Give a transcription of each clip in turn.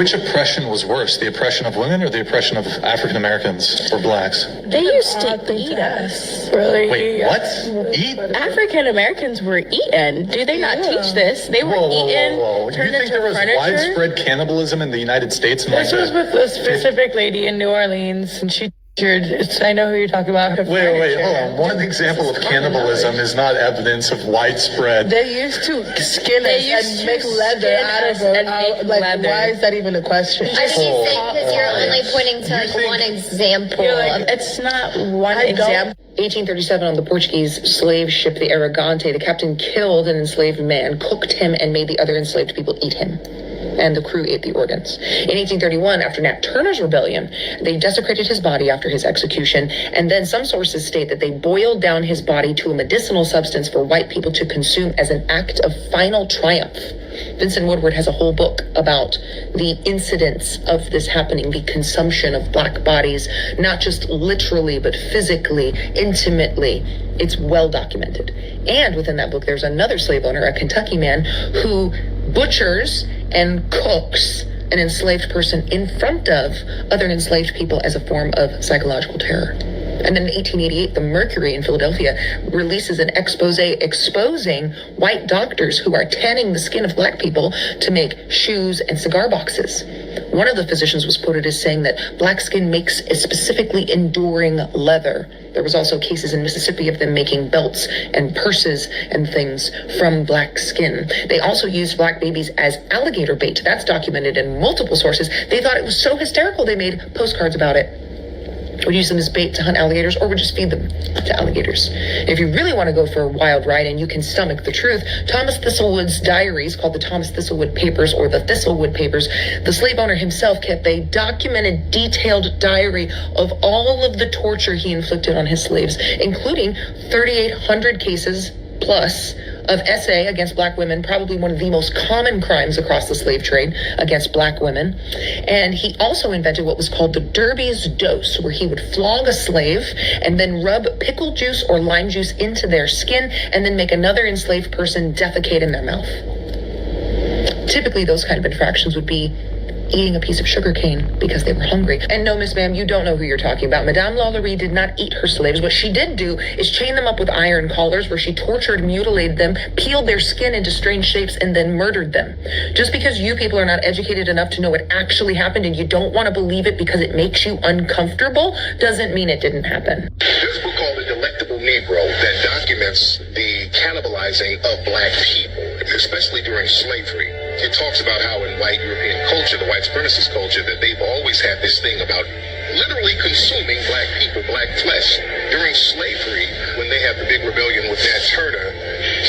Which oppression was worse, the oppression of women or the oppression of African Americans or blacks? They used to eat us. Really? Wait, what? Eat? African Americans were eaten. Do they not teach this? They were eaten, Do you turned think into there was furniture. widespread cannibalism in the United States? In This was with a specific lady in New Orleans, and she I know who you're talking about. Wait, hold on. One example of cannibalism is not evidence of widespread. They used to skin us and make leather out of it. Like, why is that even a question? I think he's saying because you're only pointing to like one example. It's not one example. 1837 on the Portuguese slave ship, the Aragante, the captain killed an enslaved man, cooked him, and made the other enslaved people eat him. And the crew ate the organs. In 1831, after Nat Turner's rebellion, they desecrated his body after his execution, and then some sources state that they boiled down his body to a medicinal substance for white people to consume as an act of final triumph. Vincent Woodward has a whole book about the incidents of this happening, the consumption of black bodies, not just literally, but physically, intimately. It's well documented. And within that book, there's another slave owner, a Kentucky man, who butchers and cooks an enslaved person in front of other enslaved people as a form of psychological terror. And then in 1888, the Mercury in Philadelphia releases an expose exposing white doctors who are tanning the skin of black people to make shoes and cigar boxes. One of the physicians was quoted as saying that black skin makes a specifically enduring leather. There was also cases in Mississippi of them making belts and purses and things from black skin. They also used black babies as alligator bait. That's documented in multiple sources. They thought it was so hysterical they made postcards about it. Would use them as bait to hunt alligators, or would just feed them to alligators. If you really want to go for a wild ride and you can stomach the truth, Thomas Thistlewood's diaries, called the Thomas Thistlewood Papers or the Thistlewood Papers, the slave owner himself kept a documented, detailed diary of all of the torture he inflicted on his slaves, including 3,800 cases plus of SA against black women, probably one of the most common crimes across the slave trade against black women. And he also invented what was called the Derby's dose, where he would flog a slave and then rub pickle juice or lime juice into their skin and then make another enslaved person defecate in their mouth. Typically, those kind of infractions would be eating a piece of sugar cane because they were hungry. And no, Miss Ma'am, you don't know who you're talking about. Madame Lalaurie did not eat her slaves. What she did do is chain them up with iron collars where she tortured, mutilated them, peeled their skin into strange shapes, and then murdered them. Just because you people are not educated enough to know what actually happened and you don't want to believe it because it makes you uncomfortable doesn't mean it didn't happen. There's a book called The Delectable Negro that documents the cannibalizing of black people, especially during slavery. It talks about how in white European culture, the white supremacist culture, that they've always had this thing about literally consuming black people, black flesh. During slavery, when they had the big rebellion with Nat Turner,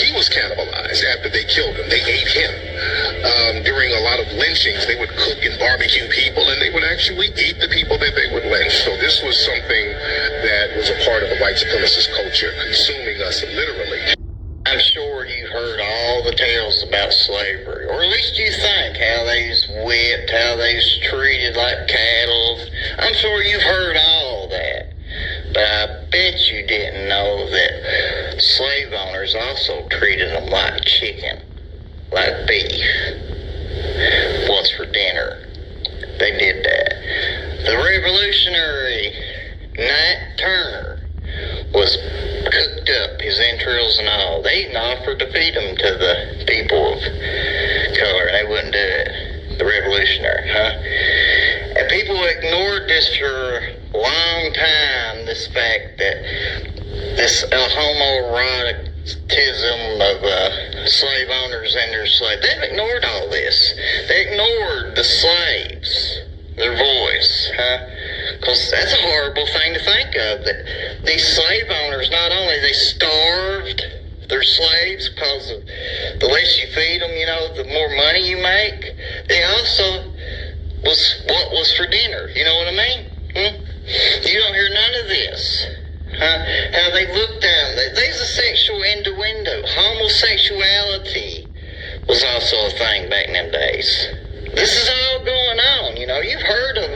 he was cannibalized after they killed him. They ate him. During a lot of lynchings, they would cook and barbecue people, and they would actually eat the people that they would lynch. So this was something that was a part of the white supremacist culture, consuming us literally. I'm sure you've heard all the tales about slavery, or at least you think how they's whipped, how they's treated like cattle. I'm sure you've heard all that. But I bet you didn't know that slave owners also treated them like chicken, like beef. What's for dinner? They did that. The revolutionary Nat Turner was cooked up, his entrails and all. They even offered to feed them to the people of color, and they wouldn't do it. The revolutionary, huh? And people ignored this for a long time, this fact that this homoeroticism of slave owners and their slaves. They've ignored all this. They ignored the slaves, their voice, huh? Because that's a horrible thing to think of, that these slave owners, not only they starved their slaves because of the less you feed them, you know, the more money you make, they also was what was for dinner, you know what I mean? You don't hear none of this. How they looked down, there's a sexual innuendo. Homosexuality was also a thing back in them days. This is all going on, you know. You've heard of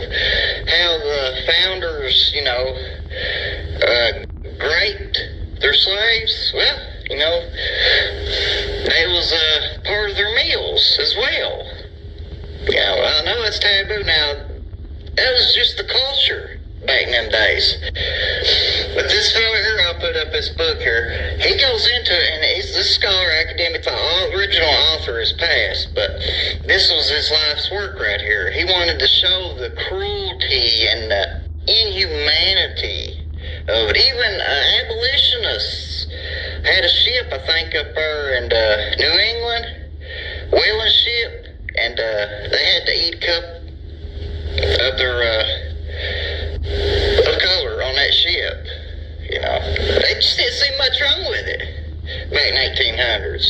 how the founders, you know, raped their slaves. Well, you know, that was part of their meals as well. Yeah, well, I know it's taboo now. That was just the culture back in them days. But this fella here, I'll put up his book here. He goes into it, and he's this scholar, academic, the original author is passed, but this was his life's work right here. He wanted to show the cruelty and the inhumanity of it. Even abolitionists had a ship, I think, up there in New England, whaling ship, and they had to eat a cup of their of color on that ship. You know, they just didn't see much wrong with it back in 1800s.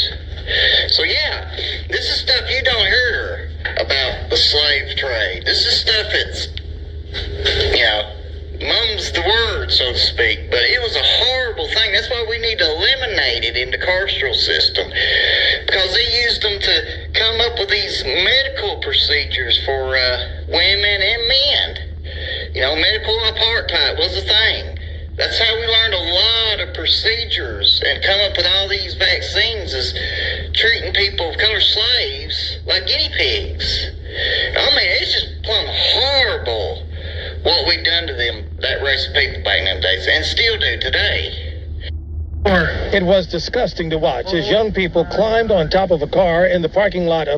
So yeah, this is stuff you don't hear about the slave trade. This is stuff that's, you know, mum's the word, so to speak, but it was a horrible thing. That's why we need to eliminate it in the carceral system, because they used them to come up with these medical procedures for women and men. You know, medical apartheid was a thing. That's how we learned a lot of procedures and come up with all these vaccines, is treating people of color, slaves, like guinea pigs. I mean, it's just plumb horrible what we done to them, that race of people back in them days, and still do today. It was disgusting to watch as young people climbed on top of a car in the parking lot of